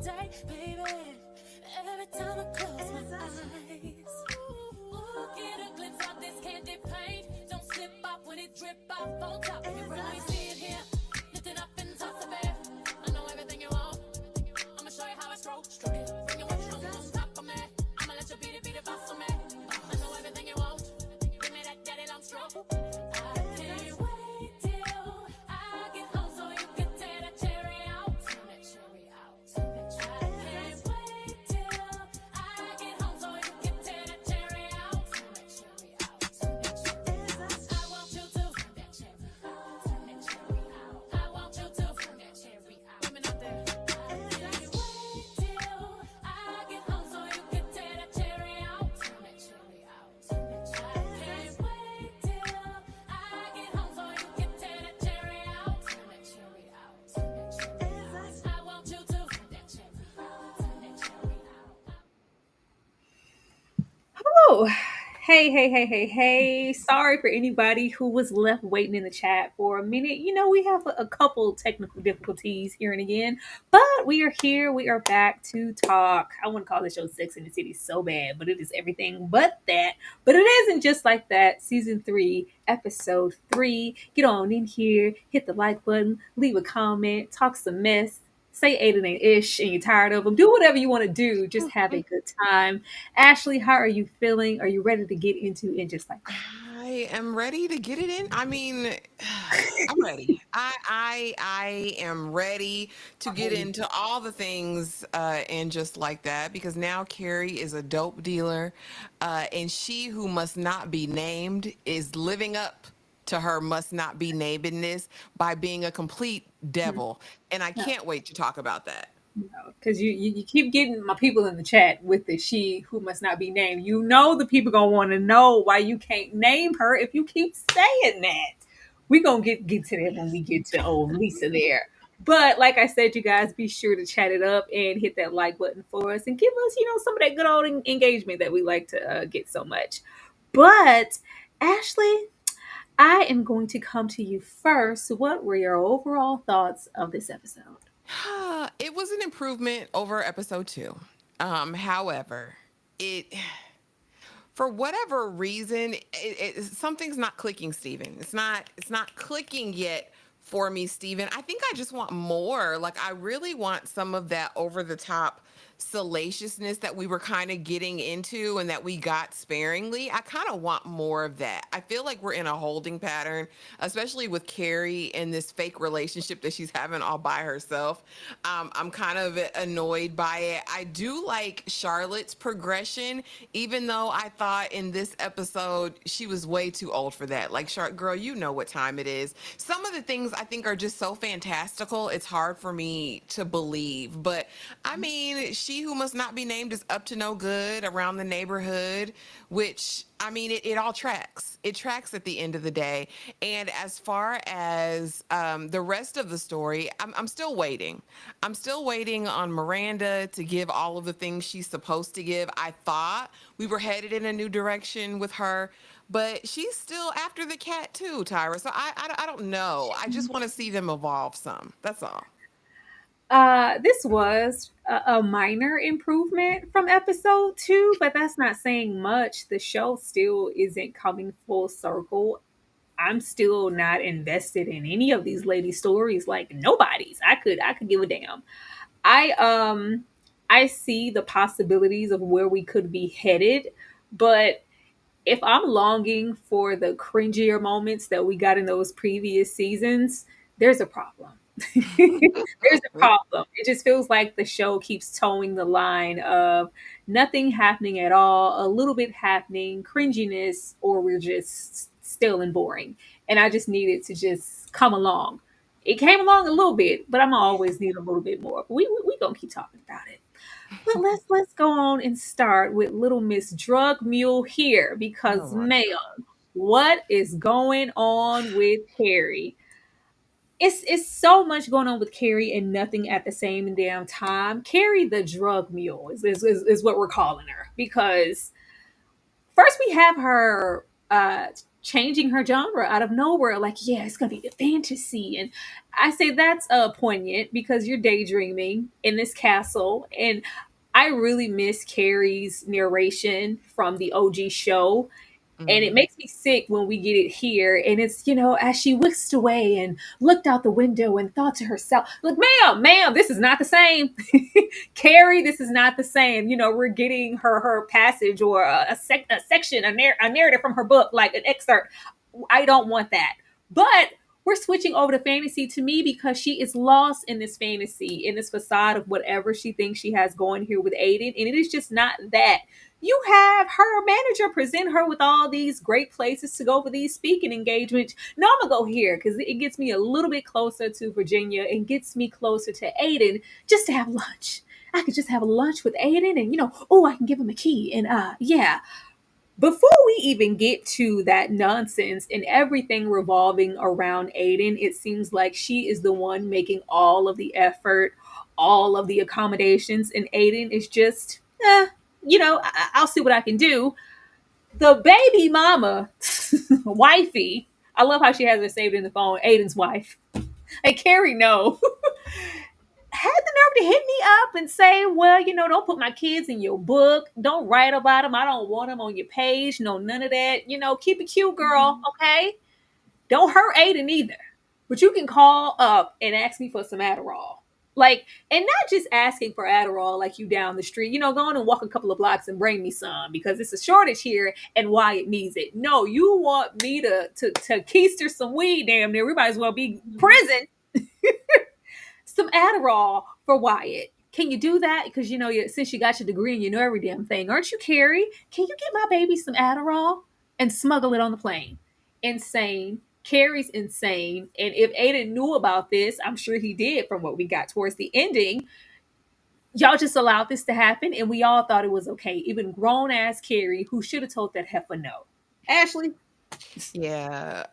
day, baby. Every time I close my eyes, ooh, get a glimpse of this candy paint. Don't slip off when it drip off on top. You really see it here, lift it up and toss it back. I know everything you want. I'ma show you how I stroke it. Bring your watch on top of me. I'ma let you beat it, boss on me. I know everything you want. Give me that daddy long stroke. I can't wait till I get home so you can tear that cherry out. Tear that cherry out. I can't wait till I get home so you can tear that cherry out. Tear that cherry out. I want you to tear that cherry out. Tear that cherry out. I want you to tear that cherry out. Women out there. I can't wait till I get home so you can tear that cherry out. Tear that cherry out. I can't wait till I get home so you can tear that cherry out. Tear that cherry out. I want you to tear that cherry out. Tear that cherry out. Oh, hey. Sorry for anybody who was left waiting in the chat for a minute. We have a couple technical difficulties here and again, but we are here. We are back to talk. I want to call this show Sex in the City so bad, but it is everything but that. But it isn't just like that. Season 3, episode 3. Get on in here, hit the like button, leave a comment, talk some mess. Say Aiden ain't ish and you're tired of them. Do whatever you want to do. Just have a good time. Ashley, how are you feeling? Are you ready to get into it just like that? I am ready to get it in. I mean, I'm ready. I am ready to get into all the things and just like that because now Carrie is a dope dealer, and she who must not be named is living up to her must not be namedness by being a complete devil, and I No, can't wait to talk about that. no, because you keep getting my people in the chat with the she who must not be named. You know the people gonna want to know why you can't name her if you keep saying that. We gonna get to that when we get to old Lisa there. But like I said, you guys be sure to chat it up and hit that like button for us and give us, some of that good old engagement that we like to get so much. But Ashley, I am going to come to you first. What were your overall thoughts of this episode? It was an improvement over episode 2. However, it for whatever reason, something's not clicking, Steven. It's not clicking yet for me, Steven. I think I just want more. Like I really want some of that over the top salaciousness that we were kind of getting into and that we got sparingly. I kind of want more of that. I feel like we're in a holding pattern, especially with Carrie and this fake relationship that she's having all by herself. I'm kind of annoyed by it. I do like Charlotte's progression, even though I thought in this episode she was way too old for that. Like, Charlotte, girl, you know what time it is. Some of the things I think are just so fantastical, it's hard for me to believe. But I mean, she who must not be named is up to no good around the neighborhood, which I mean, it all tracks. It tracks at the end of the day. And as far as the rest of the story, I'm still waiting. I'm still waiting on Miranda to give all of the things she's supposed to give. I thought we were headed in a new direction with her, but she's still after the cat too, Tyra. So I don't know. I just want to see them evolve some. That's all. This was a minor improvement from episode 2, but that's not saying much. The show still isn't coming full circle. I'm still not invested in any of these lady stories, like nobody's. I could give a damn. I see the possibilities of where we could be headed, but if I'm longing for the cringier moments that we got in those previous seasons, there's a problem. There's a problem. It just feels like the show keeps towing the line of nothing happening at all, a little bit happening, cringiness, or we're just still and boring. And I just need it to just come along. It came along a little bit, but I'm always need a little bit more. We gonna keep talking about it. But let's go on and start with Little Miss Drug Mule here Oh because, my ma'am, what is going on with Carrie? It's so much going on with Carrie and nothing at the same damn time. Carrie the drug mule is what we're calling her because first we have her changing her genre out of nowhere. Like, yeah, it's gonna be the fantasy. And I say that's poignant because you're daydreaming in this castle. And I really miss Carrie's narration from the OG show, and it Mhm. makes me sick when we get it here. And it's, as she whisked away and looked out the window and thought to herself, look, ma'am, this is not the same. Carrie, this is not the same. We're getting her passage or a section, a narrative from her book, like an excerpt. I don't want that. But we're switching over to fantasy to me because she is lost in this fantasy, in this facade of whatever she thinks she has going here with Aiden. And it is just not that. You have her manager present her with all these great places to go for these speaking engagements. No, I'm gonna go here because it gets me a little bit closer to Virginia and gets me closer to Aiden just to have lunch. I could just have a lunch with Aiden and, oh, I can give him a key. And yeah. Before we even get to that nonsense and everything revolving around Aiden, it seems like she is the one making all of the effort, all of the accommodations, and Aiden is just, I'll see what I can do. The baby mama, wifey, I love how she has her saved in the phone, Aiden's wife. Hey, Carrie, no. Had the nerve to hit me up and say, well, don't put my kids in your book. Don't write about them. I don't want them on your page. No, none of that. Keep it cute, girl. Okay. Don't hurt Aiden either. But you can call up and ask me for some Adderall. Like, and not just asking for Adderall like you down the street, go on and walk a couple of blocks and bring me some because it's a shortage here and Wyatt needs it. No, you want me to keister some weed, damn near. We might as well be prison. Some Adderall for Wyatt. Can you do that? Because since you got your degree and you know every damn thing, aren't you, Carrie? Can you get my baby some Adderall and smuggle it on the plane? Insane. Carrie's insane. And if Aiden knew about this, I'm sure he did from what we got towards the ending. Y'all just allowed this to happen, and we all thought it was okay. Even grown ass Carrie, who should have told that heifer no. Ashley, Yeah,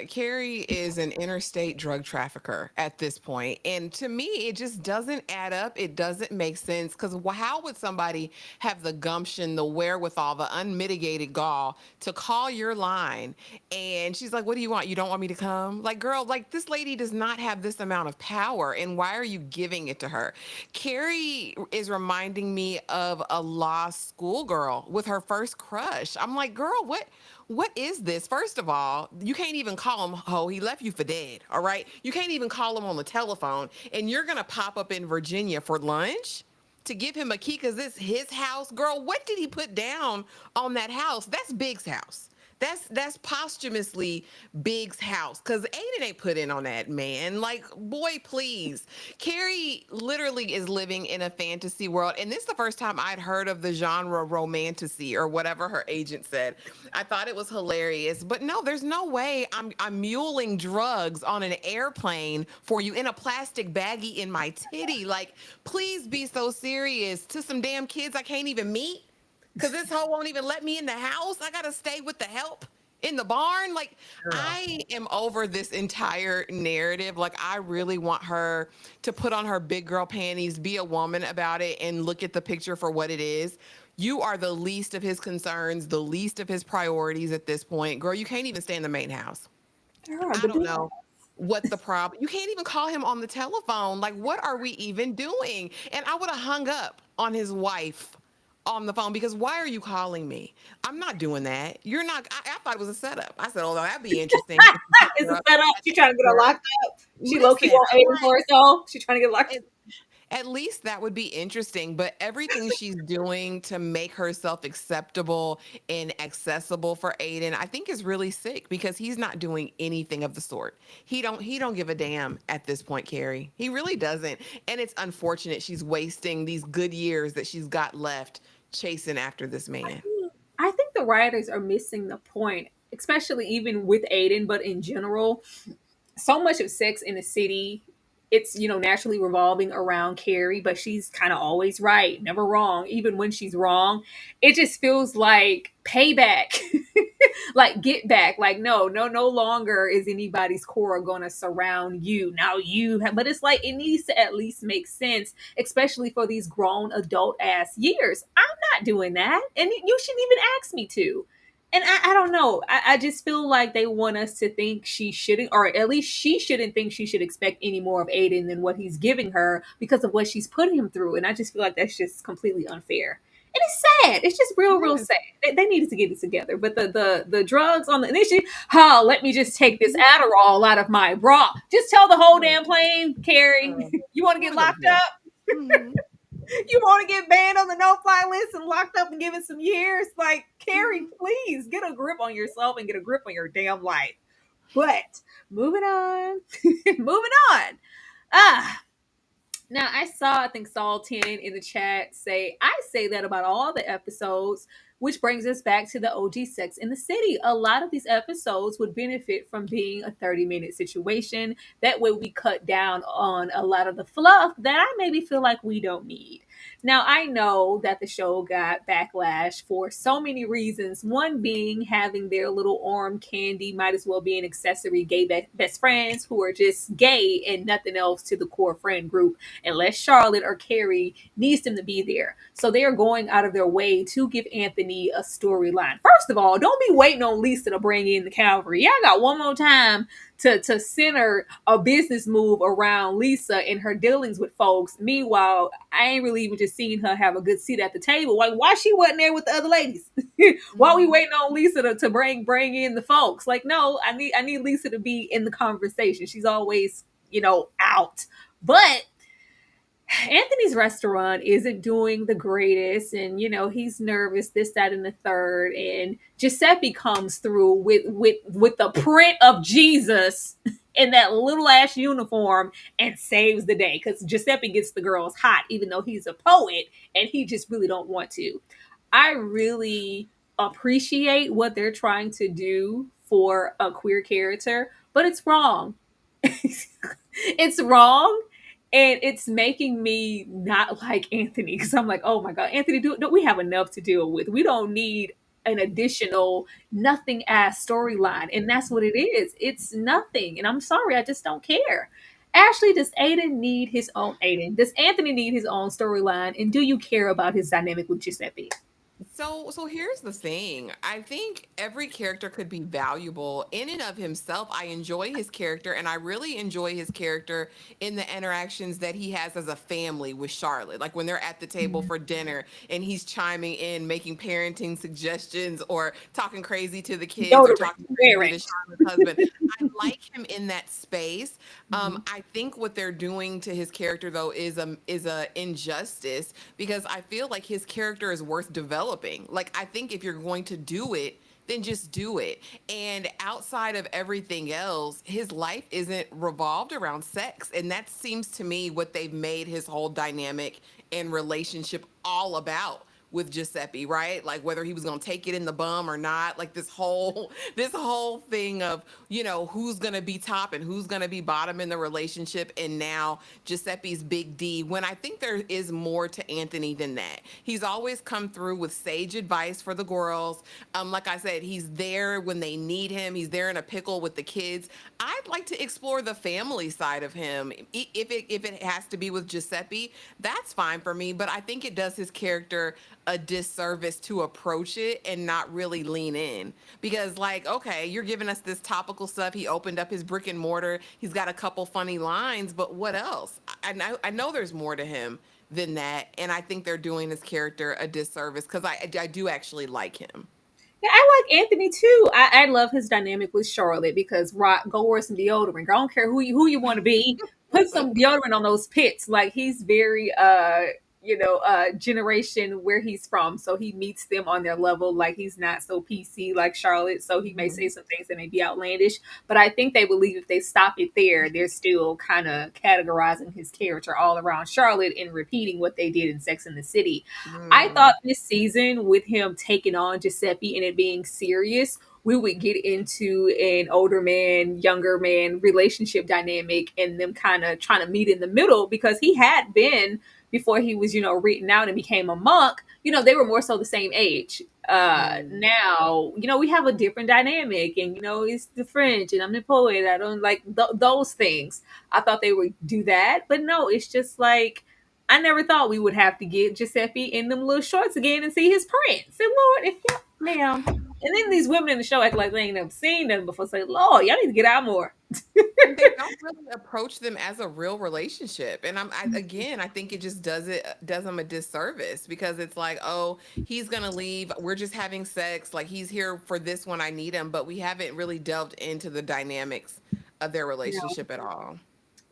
Carrie is an interstate drug trafficker at this point, and to me, it just doesn't add up. It doesn't make sense because how would somebody have the gumption, the wherewithal, the unmitigated gall to call your line? And she's like, "What do you want? You don't want me to come?" Like, girl, like this lady does not have this amount of power, and why are you giving it to her? Carrie is reminding me of a lost schoolgirl with her first crush. I'm like, girl, what is this? First of all, you can't even call him ho. He left you for dead. All right. You can't even call him on the telephone. And you're going to pop up in Virginia for lunch to give him a key because it's his house. Girl, what did he put down on that house? That's Big's house. That's posthumously Big's house because Aiden ain't put in on that man. Like, boy, please. Carrie literally is living in a fantasy world. And this is the first time I'd heard of the genre romantasy or whatever her agent said. I thought it was hilarious. But no, there's no way I'm muling drugs on an airplane for you in a plastic baggie in my titty. Like, please be so serious to some damn kids I can't even meet. Cause this hoe won't even let me in the house. I gotta stay with the help in the barn. Like, girl. I am over this entire narrative. Like, I really want her to put on her big girl panties, be a woman about it, and look at the picture for what it is. You are the least of his concerns, the least of his priorities at this point. Girl, you can't even stay in the main house. Girl, I the don't big know what the problem. You can't even call him on the telephone. Like, what are we even doing? And I would have hung up on his wife on the phone because why are you calling me? I'm not doing that. You're not. I thought it was a setup. I said, oh, that'd be interesting if you picked it's her a up setup. at She the trying to get her airport. locked up. She low key Listen, on I'm Aiden like, for herself. She trying to get locked. at least that would be interesting. But everything she's doing to make herself acceptable and accessible for Aiden, I think is really sick because he's not doing anything of the sort. He don't give a damn at this point, Carrie. He really doesn't. And it's unfortunate she's wasting these good years that she's got left chasing after this man. I think the writers are missing the point, especially even with Aiden, but in general. So much of Sex in the City, it's naturally revolving around Carrie, but she's kind of always right, never wrong. Even when she's wrong, it just feels like payback, like get back. Like no longer is anybody's core going to surround you. Now but it's like it needs to at least make sense, especially for these grown adult ass years. I'm not doing that, and you shouldn't even ask me to. And I don't know. I just feel like they want us to think she shouldn't, or at least she shouldn't think she should expect any more of Aiden than what he's giving her because of what she's putting him through. And I just feel like that's just completely unfair. And it's sad. It's just real Yes. sad. They needed to get it together. But the drugs on the initiative, oh, let me just take this Adderall out of my bra. Just tell the whole damn plane, Carrie, you want to I get want to go to locked jail. up? Mhm. You want to get banned on the no-fly list and locked up and given some years? Like, Carrie, please get a grip on yourself and get a grip on your damn life. But moving on, moving on. Ah, now I saw, I think Saul 10 in the chat say, I say that about all the episodes, which brings us back to the OG Sex in the City. A lot of these episodes would benefit from being a 30-minute situation. That way we cut down on a lot of the fluff that I maybe feel like we don't need. Now, I know that the show got backlash for so many reasons. One being having their little arm candy might as well be an accessory gay best friends who are just gay and nothing else to the core friend group, unless Charlotte or Carrie needs them to be there. So they are going out of their way to give Anthony a storyline. First of all, don't be waiting on Lisa to bring in the cavalry. Y'all got one more time to center a business move around Lisa and her dealings with folks. Meanwhile, I ain't really even just seen her have a good seat at the table. Like, why she wasn't there with the other ladies? Why we waiting on Lisa to bring in the folks? Like, no, I need Lisa to be in the conversation. She's always, out. But Anthony's restaurant isn't doing the greatest, and he's nervous, this, that, and the third. And Giuseppe comes through with the print of Jesus in that little ass uniform and saves the day because Giuseppe gets the girls hot, even though he's a poet and he just really don't want to. I really appreciate what they're trying to do for a queer character, but it's wrong. It's wrong, and it's making me not like Anthony because I'm like, oh my god, Anthony, do we have enough to deal with? We don't need an additional nothing ass storyline, and that's what it is. It's nothing, and I'm sorry, I just don't care. Ashley, does Aiden? Does Anthony need his own storyline? And do you care about his dynamic with Giuseppe? So here's the thing. I think every character could be valuable in and of himself. I enjoy his character, and I really enjoy his character in the interactions that he has as a family with Charlotte. Like when they're at the table for dinner and he's chiming in, making parenting suggestions or talking crazy to the kids or Deodorant talking crazy wearing. to Charlotte's husband. I like him in that space. I think what they're doing to his character though is a injustice because I feel like his character is worth developing. Like I think if you're going to do it, then just do it. And outside of everything else, his life isn't revolved around sex. And that seems to me what they've made his whole dynamic and relationship all about with Giuseppe, right? Like whether he was going to take it in the bum or not, like this whole thing of, who's going to be top and who's going to be bottom in the relationship, and now Giuseppe's big D, when I think there is more to Anthony than that. He's always come through with sage advice for the girls. Like I said, he's there when they need him. He's there in a pickle with the kids. I'd like to explore the family side of him. If it has to be with Giuseppe, that's fine for me, but I think it does his character a disservice to approach it and not really lean in. Because, like, okay, you're giving us this topical stuff. He opened up his brick and mortar. He's got a couple funny lines, but what else? I know there's more to him than that. And I think they're doing his character a disservice because I do actually like him. Yeah, I like Anthony too. I love his dynamic with Charlotte because go wear some deodorant. I don't care who you want to be. Put some deodorant on those pits. Like he's very generation where he's from. So he meets them on their level. Like he's not so PC like Charlotte. So he may say Mhm. some things that may be outlandish. But I think they believe if they stop it there, they're still kind of categorizing his character all around Charlotte and repeating what they did in Sex and the City. I Mm. thought this season, with him taking on Giuseppe and it being serious, we would get into an older man, younger man relationship dynamic and them kind of trying to meet in the middle because he had been, before he was, written out and became a monk, they were more so the same age. Mm. Now, we have a different dynamic and, it's the French and I'm the poet. I don't like those things. I thought they would do that, but no, it's just like, I never thought we would have to get Giuseppe in them little shorts again and see his prints. And Lord, if y'all, ma'am. And then these women in the show act like they ain't never seen them before. Say, Lord, y'all need to get out more. And they don't really approach them as a real relationship. And again, I think it just does them a disservice because it's like, oh, he's gonna leave. We're just having sex. Like he's here for this when I need him, but we haven't really delved into the dynamics of their No. relationship at all.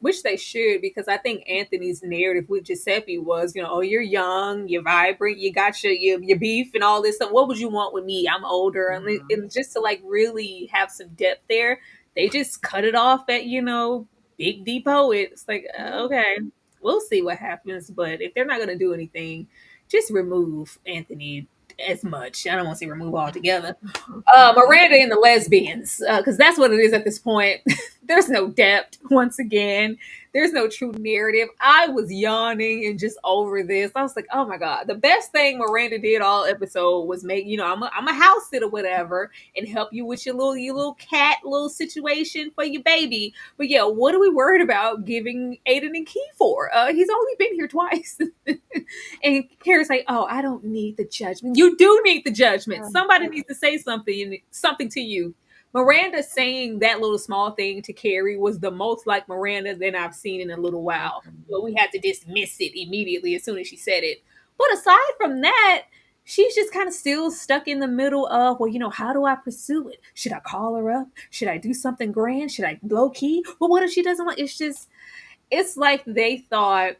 Which they should, because I think Anthony's narrative with Giuseppe was, oh, you're young, you're vibrant, you got your beef and all this stuff. What would you want with me? I'm older, Mhm. and just to like really have some depth there, they just cut it off at Big D poet. It's like Yeah. okay, we'll see what happens, but if they're not gonna do anything, just remove Anthony as much. I don't want to say remove altogether. Miranda and the lesbians, because that's what it is at this point. There's no depth. Once again, there's no true narrative. I was yawning and just over this. I was like, oh my god, the best thing Miranda did all episode was make I'm a house sit or whatever and help you with your little cat little situation for your baby. But yeah, what are we worried about giving Aiden and Key for? He's only been here twice. And Carrie's like, "Oh, I don't need the judgment. You do need the judgment. Somebody needs to say something to you." Miranda saying that little small thing to Carrie was the most like Miranda than I've seen in a little while. But we had to dismiss it immediately as soon as she said it. But aside from that, she's just kind of still stuck in the middle of, well, how do I pursue it? Should I call her up? Should I do something grand? Should I low key? Well, what if she doesn't want? It's like they thought,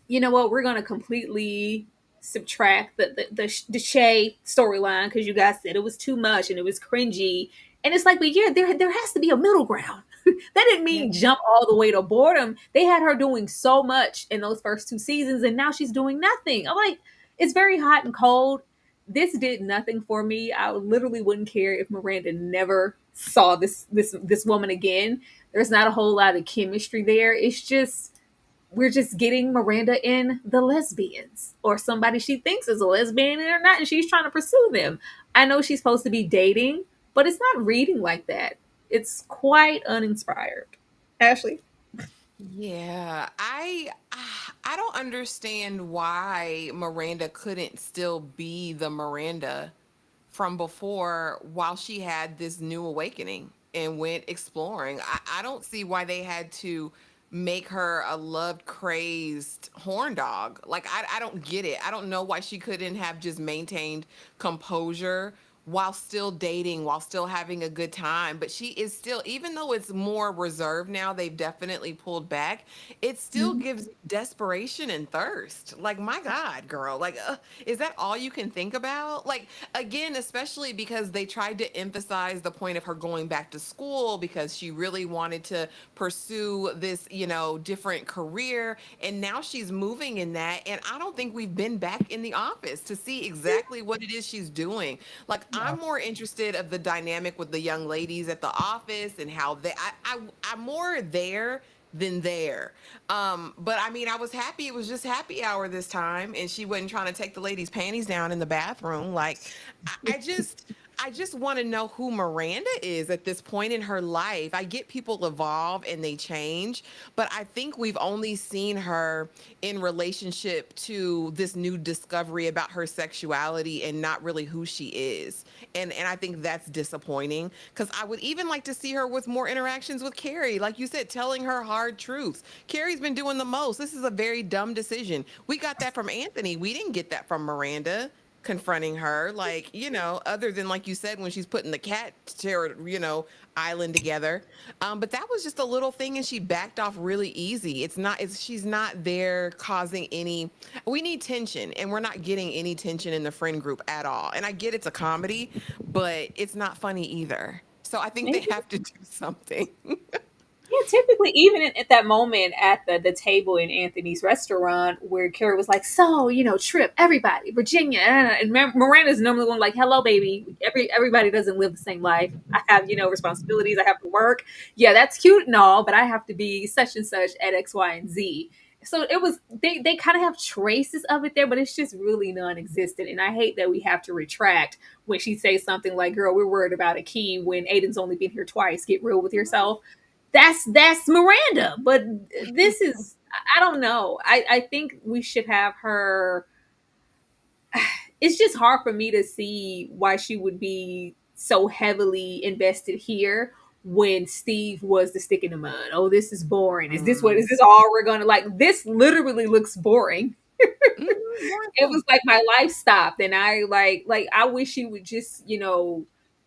you know what, we're going to completely subtract the Shay storyline because you guys said it was too much and it was cringy. And it's like, but yeah, there has to be a middle ground. That didn't Yeah. mean jump all the way to boredom. They had her doing so much in those first two seasons, and now she's doing nothing. I'm like, it's very hot and cold. This did nothing for me. I literally wouldn't care if Miranda never saw this woman again. There's not a whole lot of chemistry there. It's just we're just getting Miranda in the lesbians or somebody she thinks is a lesbian and they're not, and she's trying to pursue them. I know she's supposed to be dating, but it's not reading like that. It's quite uninspired. Ashley? Yeah, I don't understand why Miranda couldn't still be the Miranda from before while she had this new awakening and went exploring. I don't see why they had to make her a love crazed horn dog. Like I don't get it. I don't know why she couldn't have just maintained composure while still dating, while still having a good time. But she is still, even though it's more reserved now, they've definitely pulled back. It still Mhm. gives desperation and thirst. Like, my God, girl, like, is that all you can think about? Like, again, especially because they tried to emphasize the point of her going back to school because she really wanted to pursue this, different career. And now she's moving in that. And I don't think we've been back in the office to see exactly what it is she's doing. Like, I'm No. more interested of the dynamic with the young ladies at the office and how I'm more there than there. But I mean, I was happy it was just happy hour this time, and she wasn't trying to take the ladies' panties down in the bathroom. Like, I just want to know who Miranda is at this point in her life. I get people evolve and they change, but I think we've only seen her in relationship to this new discovery about her sexuality and not really who she is. And I think that's disappointing because I would even like to see her with more interactions with Carrie. Like you said, telling her hard truths. Carrie's been doing the most. This is a very dumb decision. We got that from Anthony. We didn't get that from Miranda confronting her, like, other than, like you said, when she's putting the cat island together. But that was just a little thing and she backed off really easy. She's not there causing any. We need tension and we're not getting any tension in the friend group at all. And I get it's a comedy, but it's not funny either. So I think they Maybe. have to do something. Yeah, typically, even at that moment at the table in Anthony's restaurant where Carrie was like, "So, Trip, everybody, Virginia," and Miranda's normally one like, "Hello, baby. Everybody doesn't live the same life. I have, responsibilities. I have to work. Yeah, that's cute and all, but I have to be such and such at X, Y, and Z." So it was they kind of have traces of it there, but it's just really non-existent. And I hate that we have to retract when she says something like, "Girl, we're worried about a key when Aiden's only been here twice. Get real with yourself." That's Miranda. But this is I don't know. I think we should have her it's just hard for me to see why she would be so heavily invested here when Steve was the stick in the mud. Oh, this is boring. Is Mm. this all we're gonna like? This literally looks boring. More It so. was like my life stopped, and I like I wish she would just,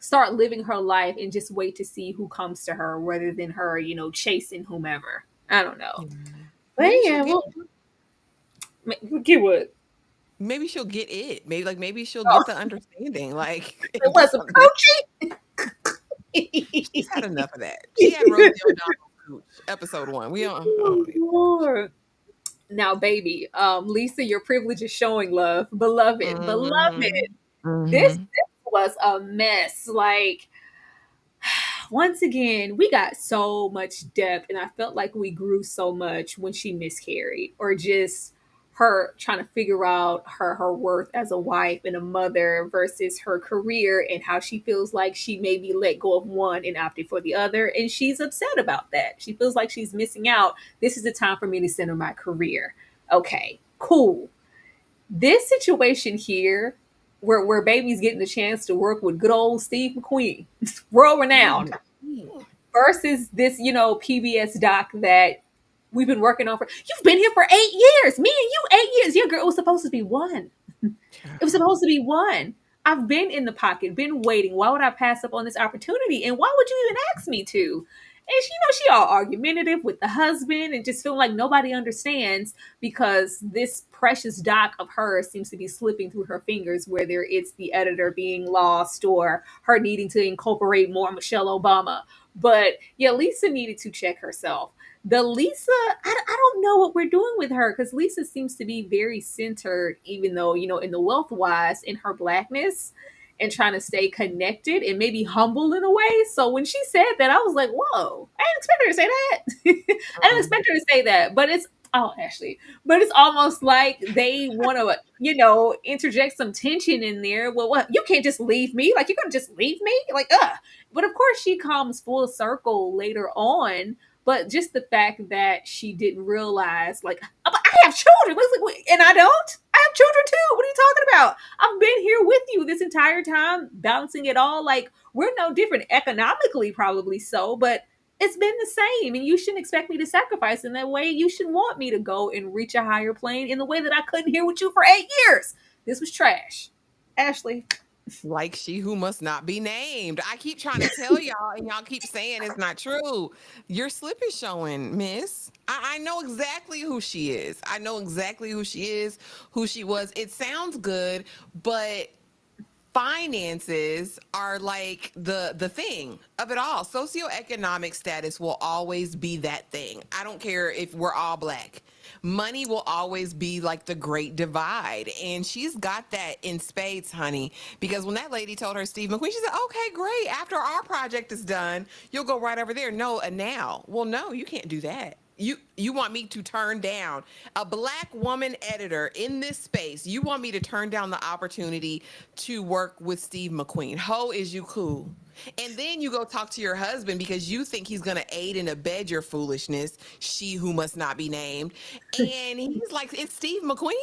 start living her life and just wait to see who comes to her rather than her, chasing whomever. I don't know. Yeah. But Maybe she'll yeah, get well, get what? maybe she'll get it. Maybe she'll Oh, get the understanding. Like it this was some this she's had coaching. enough of that. She had Rosie O'Donnell coach episode 1. We don't I Oh, don't need Lord. Now, baby, Lisa, your privilege is showing love. Beloved, beloved. Mhm. This Mhm. was a mess. Like, once again, we got so much depth, and I felt like we grew so much when she miscarried, or just her trying to figure out her worth as a wife and a mother versus her career, and how she feels like she maybe let go of one and opted for the other, and she's upset about that. She feels like she's missing out. This is the time for me to center my career. Okay, cool. This situation here, where baby's getting the chance to work with good old Steve McQueen, world renowned, Mhm. versus this, PBS doc that we've been working on for. You've been here for 8 years. Me and you, 8 years. Yeah, girl, it was supposed to be one. It was supposed to be one. I've been in the pocket, been waiting. Why would I pass up on this opportunity? And why would you even ask me to? And she all argumentative with the husband and just feeling like nobody understands because this precious doc of hers seems to be slipping through her fingers, whether it's the editor being lost or her needing to incorporate more Michelle Obama. But yeah, Lisa needed to check herself. The Lisa, I don't know what we're doing with her because Lisa seems to be very centered, even though, in the wealth wise, in her blackness and trying to stay connected and maybe humble in a way. So when she said that, I was like, whoa, I didn't expect her to say that. I didn't Mhm. expect her to say that. But Ashley, but it's almost like they want to, interject some tension in there. Well, what? You can't just leave me. Like, you're going to just leave me? Like, ugh. But of course, she comes full circle later on, but just the fact that she didn't realize, like, but I have children. And I don't. I have children too. What are you talking about? I've been here with you this entire time, balancing it all. Like, we're no different economically, probably so, but it's been the same. And you shouldn't expect me to sacrifice in that way. You should want me to go and reach a higher plane in the way that I couldn't hear with you for 8 years. This was trash. Ashley. Like she who must not be named. I keep trying to tell y'all, and y'all keep saying it's not true. Your slip is showing, miss. I know exactly who she is. I know exactly who she is, who she was. It sounds good, but finances are like the thing of it all. Socioeconomic status will always be that thing. I don't care if we're all black. Money will always be like the great divide. And she's got that in spades, honey. Because when that lady told her Steve McQueen, she said, okay, great. After our project is done, you'll go right over there. No, now. Well, no, you can't do that. You want me to turn down a black woman editor in this space? You want me to turn down the opportunity to work with Steve McQueen? Ho, is you cool? And then you go talk to your husband because you think he's gonna aid and abet your foolishness. She who must not be named. And he's like, it's Steve McQueen.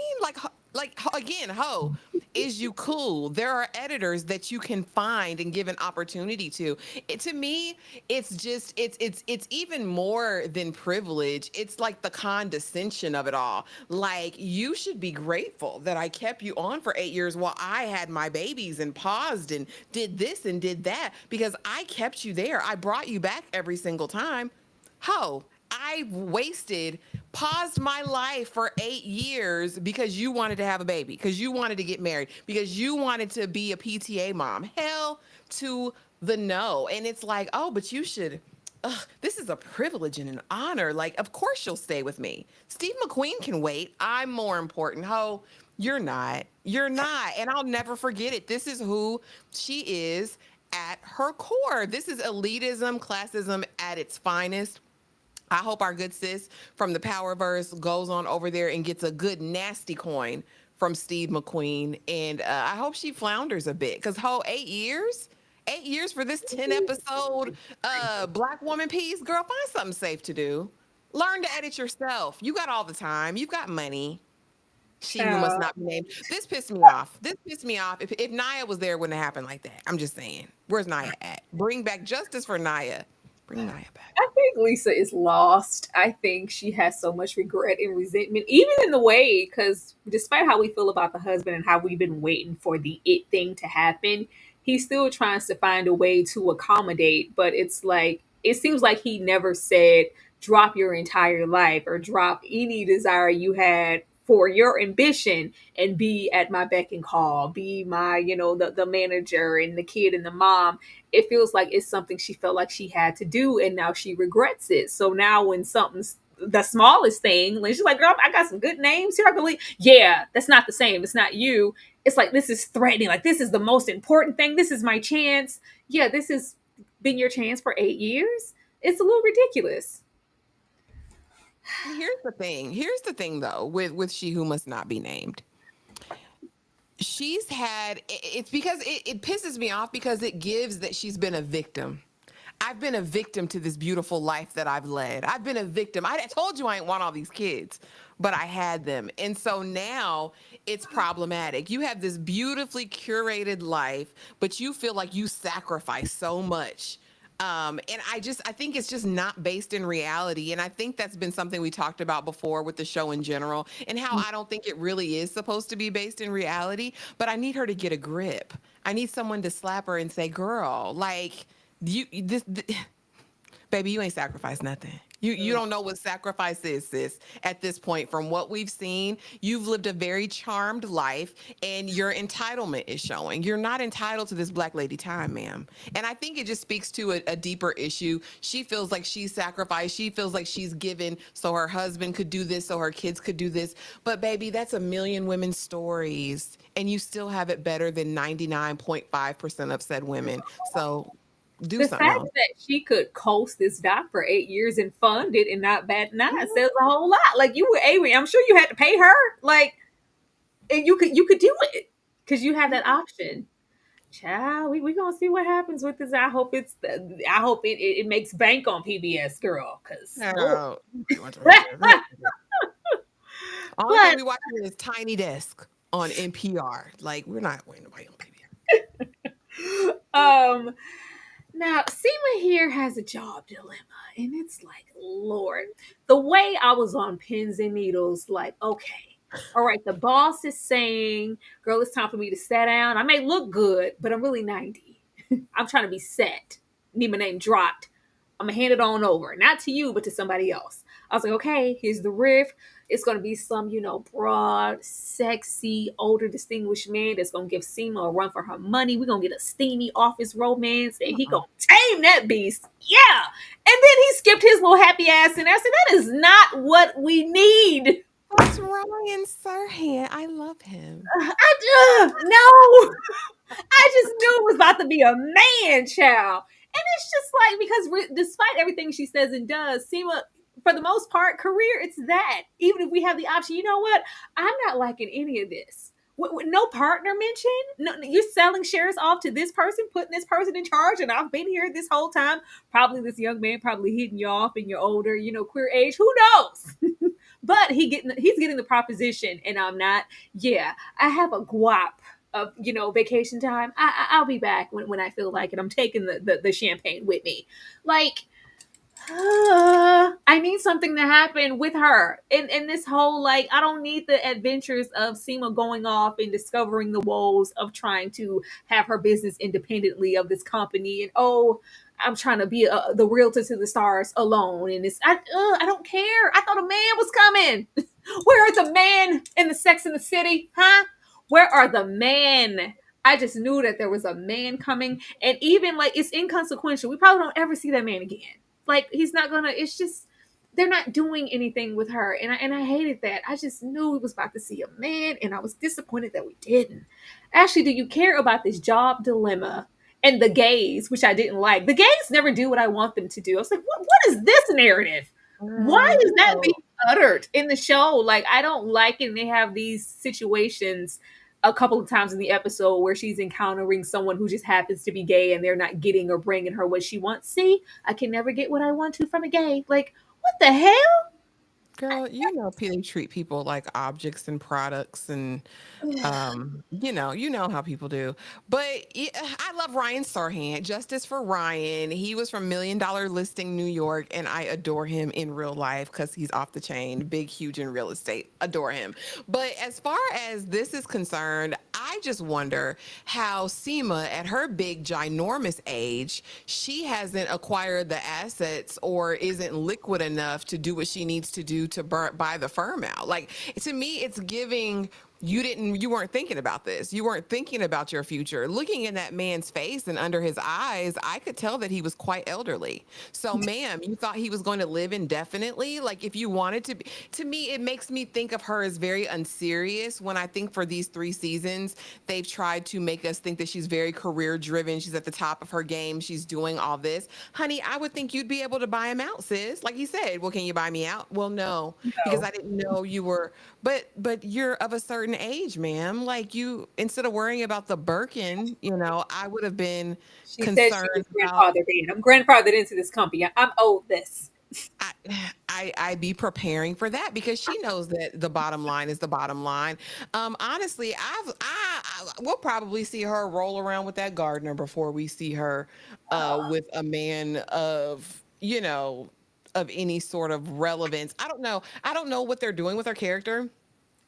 Again, ho, is you cool? There are editors that you can find and give an opportunity to. To me, it's even more than privilege. It's like the condescension of it all. Like, you should be grateful that I kept you on for 8 years while I had my babies and paused and did this and did that because I kept you there. I brought you back every single time. Ho, I wasted, paused my life for 8 years because you wanted to have a baby, because you wanted to get married, because you wanted to be a PTA mom. Hell to the no. And it's like, oh, but you should. Ugh, this is a privilege and an honor. Like, of course you'll stay with me. Steve McQueen can wait. I'm more important. Ho, you're not. You're not. And I'll never forget it. This is who she is at her core. This is elitism, classism at its finest. I hope our good sis from the Powerverse goes on over there and gets a good nasty coin from Steve McQueen. And I hope she flounders a bit because, whole 8 years? 8 years for this 10 episode black woman piece? Girl, find something safe to do. Learn to edit yourself. You got all the time. You've got money. She who must Child. not be named. This pissed me off. This pissed me off. If Naya was there, it wouldn't have happened like that. I'm just saying. Where's Naya at? Bring back justice for Naya. Bring Naya back. I think Lisa is lost. I think she has so much regret and resentment, even in the way, because despite how we feel about the husband and how we've been waiting for the it thing to happen, he still tries to find a way to accommodate. But it's like, it seems like he never said, drop your entire life or drop any desire you had for your ambition and be at my beck and call, be my, the manager and the kid and the mom. It feels like it's something she felt like she had to do and now she regrets it. So now when something's the smallest thing, like she's like, girl, I got some good names here. I believe, yeah, that's not the same. It's not you. It's like, this is threatening. Like, this is the most important thing. This is my chance. Yeah, this has been your chance for 8 years. It's a little ridiculous. Here's the thing. Here's the thing, though, with she who must not be named. She's had. It's because it pisses me off because it gives that she's been a victim. I've been a victim to this beautiful life that I've led. I've been a victim. I told you I ain't want all these kids, but I had them. And so now it's problematic. You have this beautifully curated life, but you feel like you sacrifice so much. And I think it's just not based in reality. And I think that's been something we talked about before with the show in general and how I don't think it really is supposed to be based in reality, but I need her to get a grip. I need someone to slap her and say, girl, like, baby, you ain't sacrificed nothing. You don't know what sacrifice is, sis. At this point, from what we've seen, you've lived a very charmed life, and your entitlement is showing. You're not entitled to this black lady time, ma'am. And I think it just speaks to a deeper issue. She feels like she's sacrificed. She feels like she's given so her husband could do this, so her kids could do this. But baby, that's a million women's stories, and you still have it better than 99.5% of said women. So do The something fact else. that she could coast this doc for 8 years and fund it and not bat an eye Mhm. says a whole lot. Like, you were angry. I'm sure you had to pay her. Like, and you could do it because you have that option. Child, we gonna see what happens with this. I hope it makes bank on PBS, girl. Cause Lord. No. Only thing But we watching is Tiny Desk on NPR. Like, we're not waiting nobody on PBS. um now Seema here has a job dilemma, and it's like, Lord, the way I was on pins and needles, like, okay, all right, the boss is saying, girl, it's time for me to sit down. I may look good, but I'm really 90. I'm trying to be set. Need my name dropped. I'm gonna hand it on over, not to you, but to somebody else. I was like, okay, here's the riff. It's gonna be some, broad, sexy, older, distinguished man that's gonna give Seema a run for her money. We're gonna get a steamy office romance, and he Uh-uh. gonna tame that beast. Yeah. And then he skipped his little happy ass, and I said, that is not what we need. That's Ryan Serhant. I love him. No. I just knew it was about to be a man, child. And it's just like, because despite everything she says and does, Seema, for the most part, career, it's that. Even if we have the option, you know what? I'm not liking any of this. With no partner mention. No, you're selling shares off to this person, putting this person in charge, and I've been here this whole time. Probably this young man probably hitting you off in your older, queer age. Who knows? But he's getting the proposition, and I'm not. Yeah, I have a guap of vacation time. I'll be back when I feel like it. I'm taking the champagne with me. Like, I need something to happen with her. And this whole, like, I don't need the adventures of Seema going off and discovering the woes of trying to have her business independently of this company. And I'm trying to be the realtor to the stars alone. And I don't care. I thought a man was coming. Where are the men in the Sex in the City? Huh? Where are the men? I just knew that there was a man coming. And even, like, it's inconsequential. We probably don't ever see that man again. Like, he's not gonna, it's just, they're not doing anything with her. And I hated that. I just knew we was about to see a man, and I was disappointed that we didn't. Ashley, do you care about this job dilemma and the gays, which I didn't like? The gays never do what I want them to do. I was like, what is this narrative? Why is that being uttered in the show? Like, I don't like it. And they have these situations a couple of times in the episode where she's encountering someone who just happens to be gay, and they're not getting or bringing her what she wants. See, I can never get what I want to from a gay. Like, what the hell? Girl, they treat people like objects and products, and you know how people do. But I love Ryan Sarhan. Justice for Ryan. He was from Million Dollar Listing New York, and I adore him in real life because he's off the chain, big, huge in real estate. Adore him. But as far as this is concerned, I just wonder how Seema, at her big, ginormous age, she hasn't acquired the assets or isn't liquid enough to do what she needs to do to buy the firm out. Like, to me, it's giving you weren't thinking about this. You weren't thinking about your future. Looking in that man's face and under his eyes, I could tell that he was quite elderly. So, ma'am, you thought he was going to live indefinitely? Like, if you wanted to me, it makes me think of her as very unserious when I think for these 3 seasons, they've tried to make us think that she's very career driven. She's at the top of her game. She's doing all this. Honey, I would think you'd be able to buy him out, sis. Like he said, well, can you buy me out? Well, no, because No. I didn't know you were, but you're of a certain age, ma'am. Like, you, instead of worrying about the Birkin, I would have been She said she was concerned about. grandfathered in. I'm grandfathered into this company. I'm owed this. I, I'd be preparing for that because she knows that the bottom line is the bottom line. Honestly, we'll probably see her roll around with that gardener before we see her with a man of of any sort of relevance. I don't know. I don't know what they're doing with her character.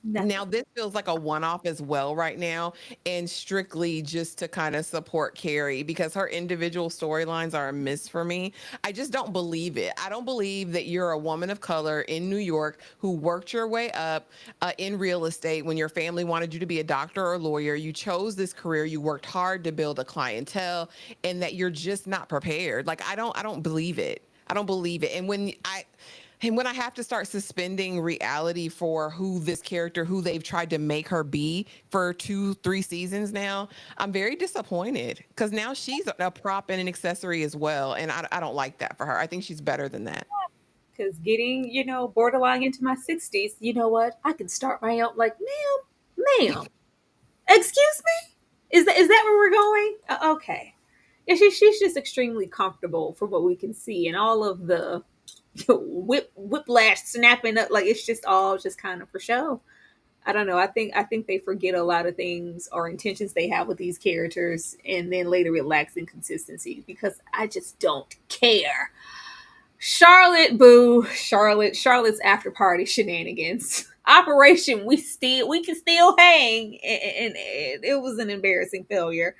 Now, Nothing. this feels like a one-off as well right now, and strictly just to kind of support Carrie because her individual storylines are a miss for me. I just don't believe it. I don't believe that you're a woman of color in New York who worked your way up in real estate when your family wanted you to be a doctor or a lawyer. You chose this career. You worked hard to build a clientele, and that you're just not prepared. Like, I don't believe it. I don't believe it. And when I have to start suspending reality for who this character, who they've tried to make her be for 2, 3 seasons now, I'm very disappointed because now she's a prop and an accessory as well. And I don't like that for her. I think she's better than that. Because getting, borderline into my 60s, you know what? I can start my own, like, ma'am, excuse me? Is that where we're going? Okay. Yeah, she's just extremely comfortable from what we can see. And all of the whiplash snapping up, like, it's just all just kind of for show. I don't know. I think they forget a lot of things or intentions they have with these characters, and then later it lacks in consistency because I just don't care. Charlotte, boo, Charlotte's after party shenanigans. Operation we can still hang, and it was an embarrassing failure.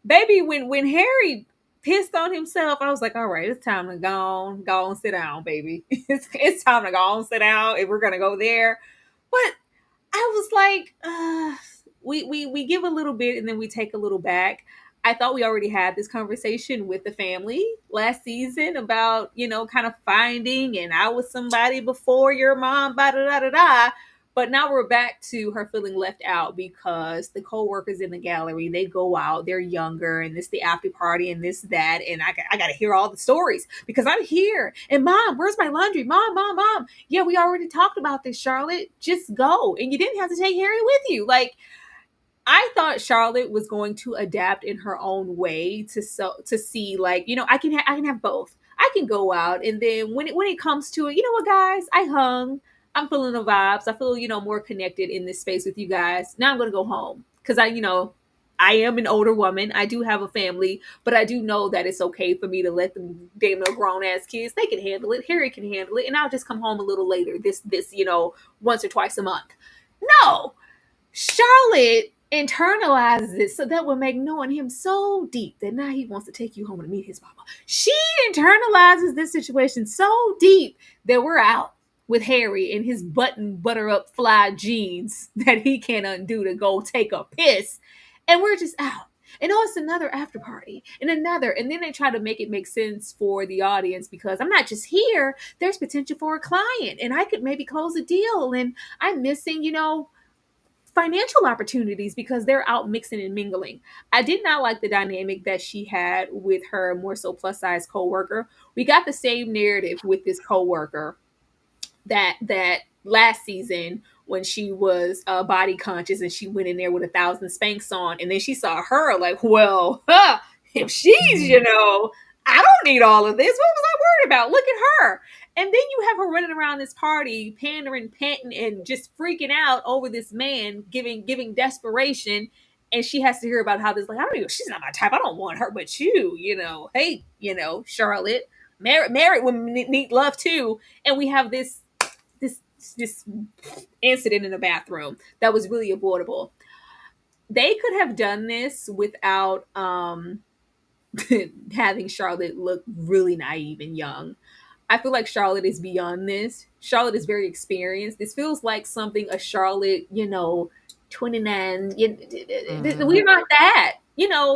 Baby, when Harry pissed on himself, I was like, all right, it's time to go on, sit down, baby. It's time to go on, sit down if we're gonna go there. But I was like, we give a little bit and then we take a little back. I thought we already had this conversation with the family last season about, kind of finding, and I was somebody before your mom, da da da da da. But now we're back to her feeling left out because the co-workers in the gallery, they go out, they're younger, and this the after party and this, that. And I got to hear all the stories because I'm here. And mom, where's my laundry? Mom. Yeah, we already talked about this, Charlotte. Just go. And you didn't have to take Harry with you. Like, I thought Charlotte was going to adapt in her own way to see, like, I can have both. I can go out, and then when it comes to it, you know what, guys, I hung. I'm feeling the vibes. I feel more connected in this space with you guys. Now I'm gonna go home because I am an older woman. I do have a family, but I do know that it's okay for me to let them damn no grown ass kids. They can handle it. Harry can handle it, and I'll just come home a little later. This once or twice a month. No, Charlotte internalizes it so that would make knowing him so deep that now he wants to take you home to meet his mama. She internalizes this situation so deep that we're out with Harry in his button butter up fly jeans that he can't undo to go take a piss. And we're just out. And oh, it's another after party and another. And then they try to make it make sense for the audience because I'm not just here. There's potential for a client and I could maybe close a deal. And I'm missing, financial opportunities because they're out mixing and mingling. I did not like the dynamic that she had with her more so plus size coworker. We got the same narrative with this coworker that last season when she was body conscious and she went in there with 1,000 spanks on, and then she saw her like, well, if she's, I don't need all of this. What was I worried about? Look at her. And then you have her running around this party, pandering, panting, and just freaking out over this man giving desperation. And she has to hear about how this, like, I don't even, she's not my type. I don't want her, but hey, Charlotte, married women need love too. And we have this this incident in the bathroom that was really avoidable. They could have done this without having Charlotte look really naive and young. I feel like Charlotte is beyond this. Charlotte is very experienced. This feels like something a Charlotte, 29. Hmm. We're not that.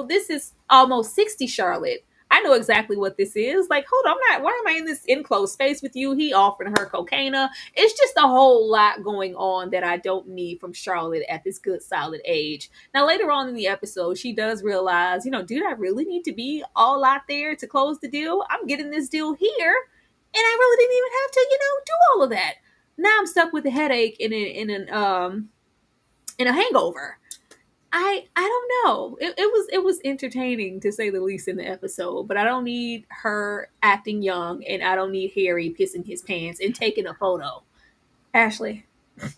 This is almost 60 Charlotte. I know exactly what this is. Like, hold on, why am I in this enclosed space with you? He offered her cocaine. It's just a whole lot going on that I don't need from Charlotte at this good, solid age. Now, later on in the episode, she does realize, dude, I really need to be all out there to close the deal. I'm getting this deal here, and I really didn't even have to, do all of that. Now I'm stuck with a headache in a hangover. I don't know. It was entertaining to say the least in the episode, but I don't need her acting young, and I don't need Harry pissing his pants and taking a photo. Ashley.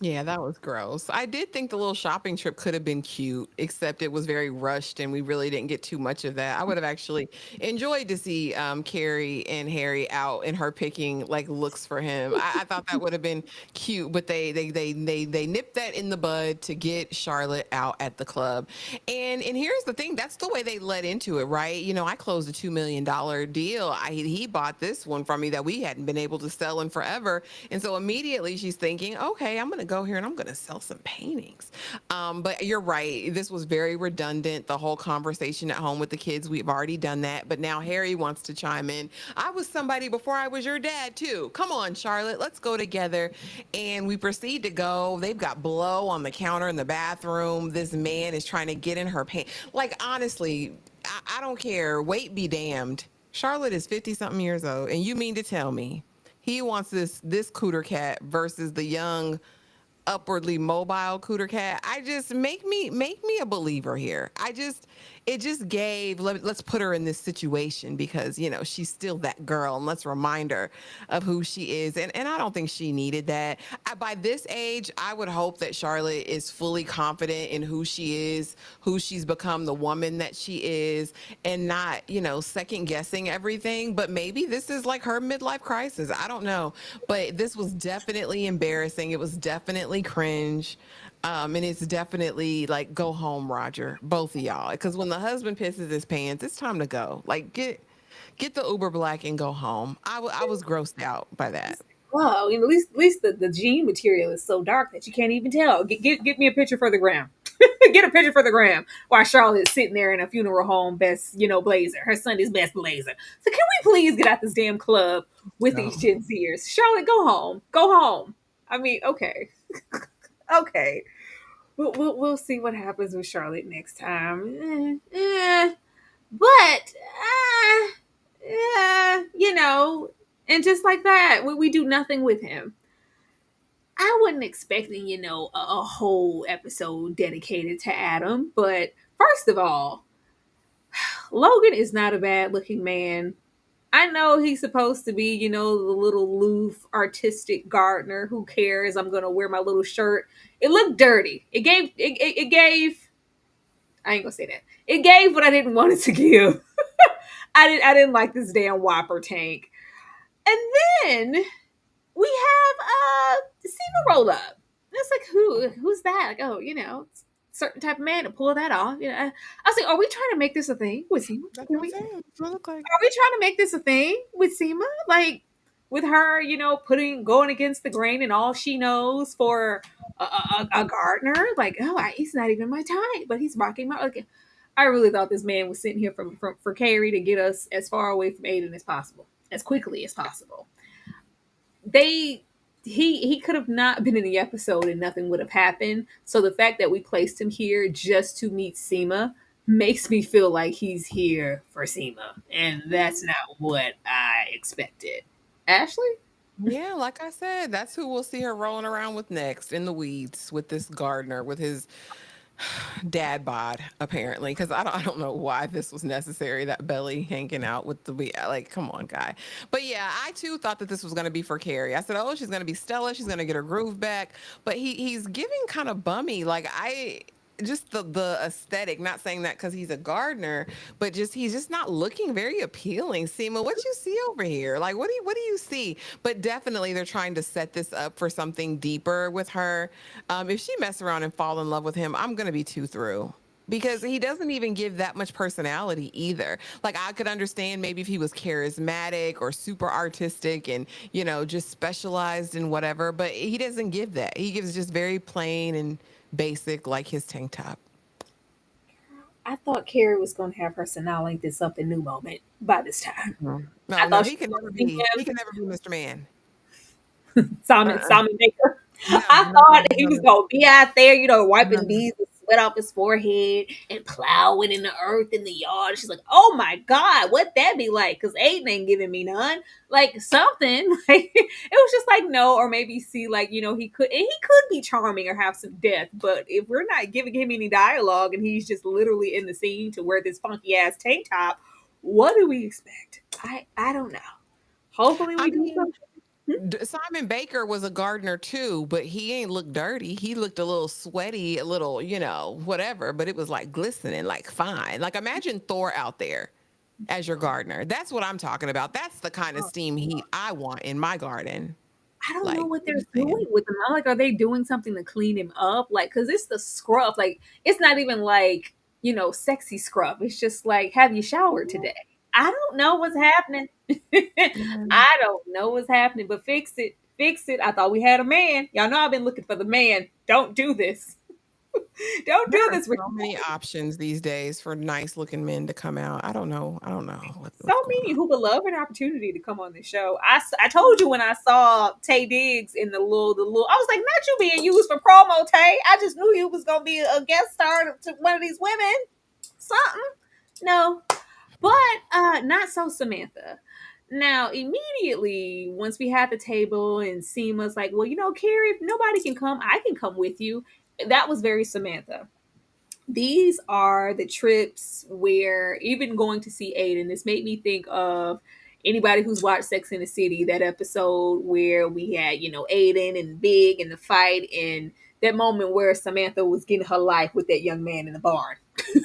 Yeah, that was gross. I did think the little shopping trip could have been cute, except it was very rushed and we really didn't get too much of that. I would have actually enjoyed to see Carrie and Harry out and her picking like looks for him. I thought that would have been cute, but they nipped that in the bud to get Charlotte out at the club. And here's the thing, that's the way they led into it, right? I closed a $2 million deal. He bought this one from me that we hadn't been able to sell in forever. And so immediately she's thinking, okay, I'm going to go here and I'm going to sell some paintings. But you're right. This was very redundant. The whole conversation at home with the kids, we've already done that. But now Harry wants to chime in. I was somebody before I was your dad, too. Come on, Charlotte, let's go together. And we proceed to go. They've got blow on the counter in the bathroom. This man is trying to get in her pants. Like, honestly, I don't care. Weight be damned. Charlotte is 50 something years old. And you mean to tell me he wants this cooter cat versus the young upwardly mobile cooter cat? I just make me a believer here. It just gave, let's put her in this situation because she's still that girl, and let's remind her of who she is. And I don't think she needed that. By this age, I would hope that Charlotte is fully confident in who she is, who she's become, the woman that she is, and not second guessing everything. But maybe this is like her midlife crisis. I don't know, but this was definitely embarrassing. It was definitely cringe. And it's definitely like, go home, Roger, both of y'all. Because when the husband pisses his pants, it's time to go. Like, get the Uber Black and go home. I was grossed out by that. Wow, at least the jean material is so dark that you can't even tell. Get me a picture for the gram. Get a picture for the gram while Charlotte's sitting there in a funeral home best, blazer. Her Sunday's best blazer. So can we please get out this damn club with No. these Gen Zers? Charlotte, go home. Go home. I mean, okay. Okay. We'll see what happens with Charlotte next time. But and just like that, we do nothing with him. I wasn't expecting, a whole episode dedicated to Adam, but first of all, Logan is not a bad looking man. I know he's supposed to be, the little loof artistic gardener. Who cares? I'm gonna wear my little shirt. It looked dirty. It gave. I ain't gonna say that. It gave what I didn't want it to give. I didn't like this damn Whopper tank. And then we have Seema roll up. It's like, who's that? Like, oh, certain type of man to pull that off. I was like, are we trying to make this a thing with Seema? That's what I'm saying. That's what it look like. Are we trying to make this a thing with Seema? Like, with her, going against the grain and all she knows for a gardener? Like, oh, he's not even my type, but he's rocking my. Okay. I really thought this man was sitting here for Carrie to get us as far away from Aiden as possible, as quickly as possible. He could have not been in the episode and nothing would have happened. So the fact that we placed him here just to meet Seema makes me feel like he's here for Seema, and that's not what I expected. Ashley? Yeah, like I said, that's who we'll see her rolling around with next in the weeds with this gardener with his Dad bod apparently, because I don't know why this was necessary, that belly hanging out with the like, come on, guy. But yeah, I too thought that this was going to be for Carrie. I said, oh, she's going to be Stella, she's going to get her groove back. But he's giving kind of bummy, like I just the aesthetic, not saying that because he's a gardener, but just he's just not looking very appealing. Seema, what you see over here? Like, what do you see? But definitely they're trying to set this up for something deeper with her. If she mess around and fall in love with him, I'm gonna be too through, because he doesn't even give that much personality either. Like, I could understand maybe if he was charismatic or super artistic and, just specialized in whatever, but he doesn't give that. He gives just very plain and basic, like his tank top. I thought Carrie was going to have her Sanaa length in something new moment by this time. Mhm. I No, no, thought he she can was never going to see be. He can never be Mr. Man. him, Simon Uh-uh. Simon Baker. No, I no, thought no, he no, was no, going to be out there, no, wiping no. beads of sweat off his forehead and plowing in the earth in the yard. She's like, oh my God, what that be like? Because Aiden ain't giving me none. Like something. Like it was just like no, or maybe see like, he could be charming or have some depth, but if we're not giving him any dialogue and he's just literally in the scene to wear this funky ass tank top, what do we expect? I don't know. Hopefully I we do mean, something. Hmm? Simon Baker was a gardener too, but he ain't looked dirty. He looked a little sweaty, a little, whatever, but it was like glistening, like fine. Like, imagine Thor out there as your gardener. That's what I'm talking about. That's the kind of steam heat I want in my garden. I don't know Like, what they're just doing saying. with him. I'm like, are they doing something to clean him up? Like, cause it's the scrub. Like, it's not even like, sexy scrub. It's just like, have you showered today? I don't know what's happening. Mhm. I don't know what's happening, but fix it. Fix it. I thought we had a man. Y'all know I've been looking for the man. Don't do this. Don't There do are this. so many options these days for nice looking men to come out. I don't know. I don't know So what's going many on. who would love an opportunity to come on this show. I told you when I saw Tay Diggs in the little, I was like, not you being used for promo, Tay. I just knew you was gonna be a guest star to one of these women. Something. No, but not so Samantha. Now, immediately once we had the table and Seema's like, well, Carrie, if nobody can come, I can come with you. That was very Samantha. These are the trips where even going to see Aiden, this made me think of anybody who's watched Sex in the City, that episode where we had, Aiden and Big and the fight and that moment where Samantha was getting her life with that young man in the barn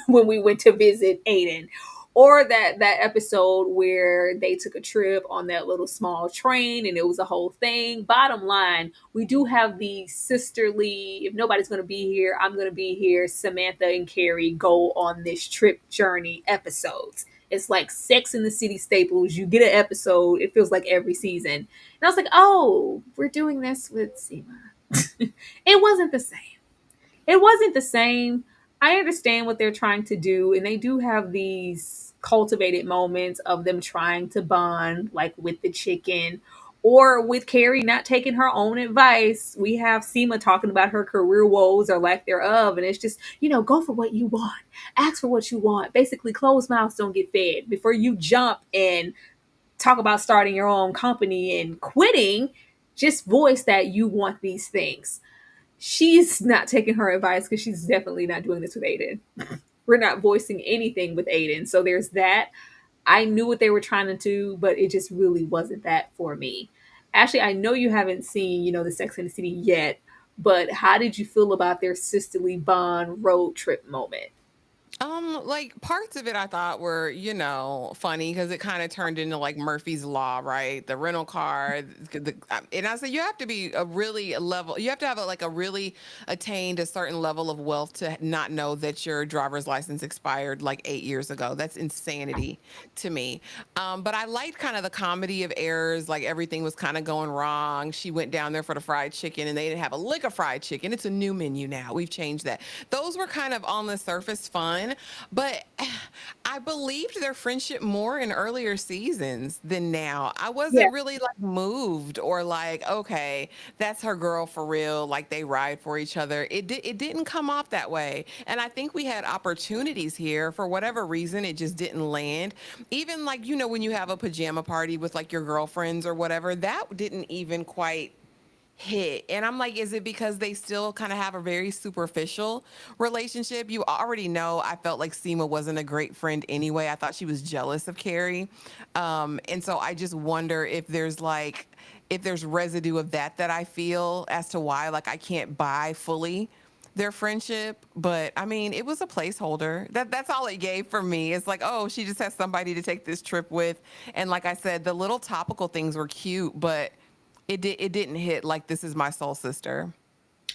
when we went to visit Aiden, or that episode where they took a trip on that little small train and it was a whole thing. Bottom line, we do have the sisterly, if nobody's going to be here, I'm going to be here, Samantha and Carrie go on this trip journey episodes. It's like Sex in the City staples. You get an episode, it feels like every season. And I was like, oh, we're doing this with Seema. It wasn't the same. It wasn't the same. I understand what they're trying to do, and they do have these cultivated moments of them trying to bond, like with the chicken, or with Carrie not taking her own advice. We have Seema talking about her career woes or lack thereof, and it's just, go for what you want, ask for what you want. Basically, closed mouths don't get fed. Before you jump and talk about starting your own company and quitting, just voice that you want these things. She's not taking her advice because she's definitely not doing this with Aiden. We're not voicing anything with Aiden. So there's that. I knew what they were trying to do, but it just really wasn't that for me. Actually, I know you haven't seen, the Sex and the City yet, but how did you feel about their sisterly bond road trip moment? Like parts of it I thought were, funny because it kind of turned into like Murphy's Law, right? The rental car, and I said you have to be a really level, you have to have like a really attained a certain level of wealth to not know that your driver's license expired like 8 years ago. That's insanity to me. But I liked kind of the comedy of errors, like everything was kind of going wrong. She went down there for the fried chicken and they didn't have a lick of fried chicken. It's a new menu now. We've changed that. Those were kind of on the surface fun, but I believed their friendship more in earlier seasons than now. I Yeah. wasn't really like moved or like, okay, that's her girl for real. Like they ride for each other. It didn't come off that way. And I think we had opportunities here for whatever reason. It just didn't land. Even like, when you have a pajama party with like your girlfriends or whatever, that didn't even quite hit. And I'm like, is it because they still kind of have a very superficial relationship? You already know I felt like Seema wasn't a great friend anyway. I thought she was jealous of Carrie. And so I just wonder if there's like, if there's residue of that I feel as to why like I can't buy fully their friendship. But I mean, it was a placeholder. That's all it gave for me. It's like, oh, she just has somebody to take this trip with. And like I said, the little topical things were cute, but it didn't hit like this is my soul sister.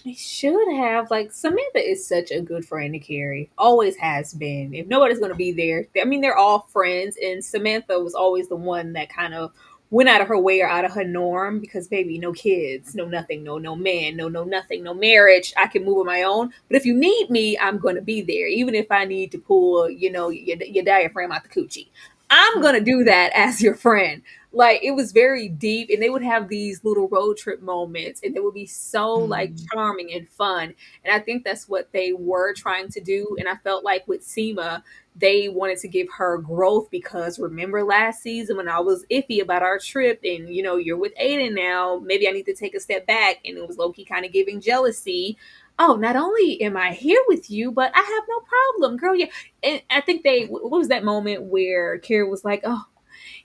They should have. Like, Samantha is such a good friend to Carrie. Always has been. If nobody's going to be there, I mean, they're all friends. And Samantha was always the one that kind of went out of her way or out of her norm because, baby, no kids, no nothing, no man, no nothing, no marriage. I can move on my own. But if you need me, I'm going to be there. Even if I need to pull, your diaphragm out the coochie. I'm going to do that as your friend. Like, it was very deep, and they would have these little road trip moments, and they would be so like Mm. charming and fun. And I think that's what they were trying to do. And I felt like with Seema, they wanted to give her growth because remember last season when I was iffy about our trip, and you're with Aiden now, maybe I need to take a step back. And it was low key kind of giving jealousy. Oh, not only am I here with you, but I have no problem, girl. Yeah. And I think what was that moment where Carrie was like, oh,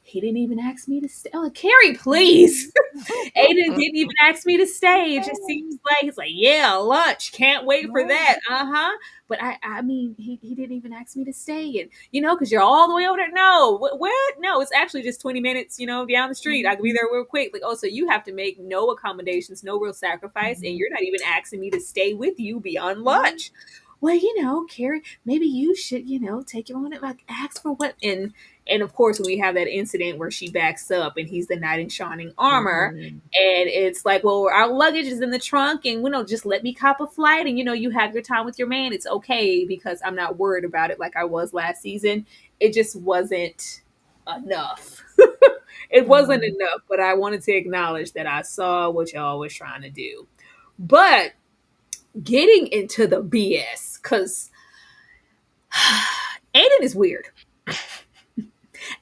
he didn't even ask me to stay. Oh, Carrie, please. Aiden didn't even ask me to stay. It just seems like he's like, yeah, lunch. Can't wait for that. Uh-huh. But I mean, he didn't even ask me to stay. And because you're all the way over there. No, what? No, it's actually just 20 minutes, down the street. I can be there real quick. Like, oh, so you have to make no accommodations, no real sacrifice, and you're not even asking me to stay with you beyond lunch. Well, Carrie, maybe you should, take your own, like, ask for what. And of course, we have that incident where she backs up and he's the knight in shining armor. Mhm. And it's like, well, our luggage is in the trunk and, just let me cop a flight. And, you have your time with your man. It's okay because I'm not worried about it like I was last season. It just wasn't enough. It wasn't Mhm. enough, but I wanted to acknowledge that I saw what y'all was trying to do. But getting into the BS, because Aiden is weird.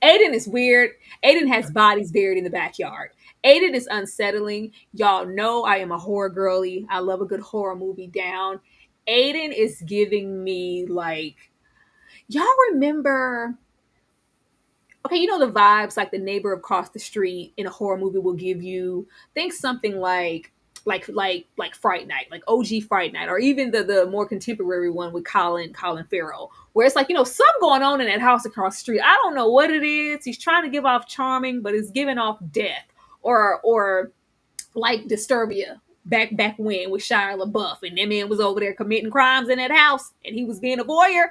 Aiden is weird. Aiden has bodies buried in the backyard. Aiden is unsettling. Y'all know I am a horror girly. I love a good horror movie down. Aiden is giving me like, y'all remember, okay, the vibes like the neighbor across the street in a horror movie will give you. Think something like Fright Night, like OG Fright Night, or even the more contemporary one with Colin Farrell, where it's like something going on in that house across the street. I don't know what it is. He's trying to give off charming, but it's giving off death, or like Disturbia back when with Shia LaBeouf, and that man was over there committing crimes in that house, and he was being a voyeur.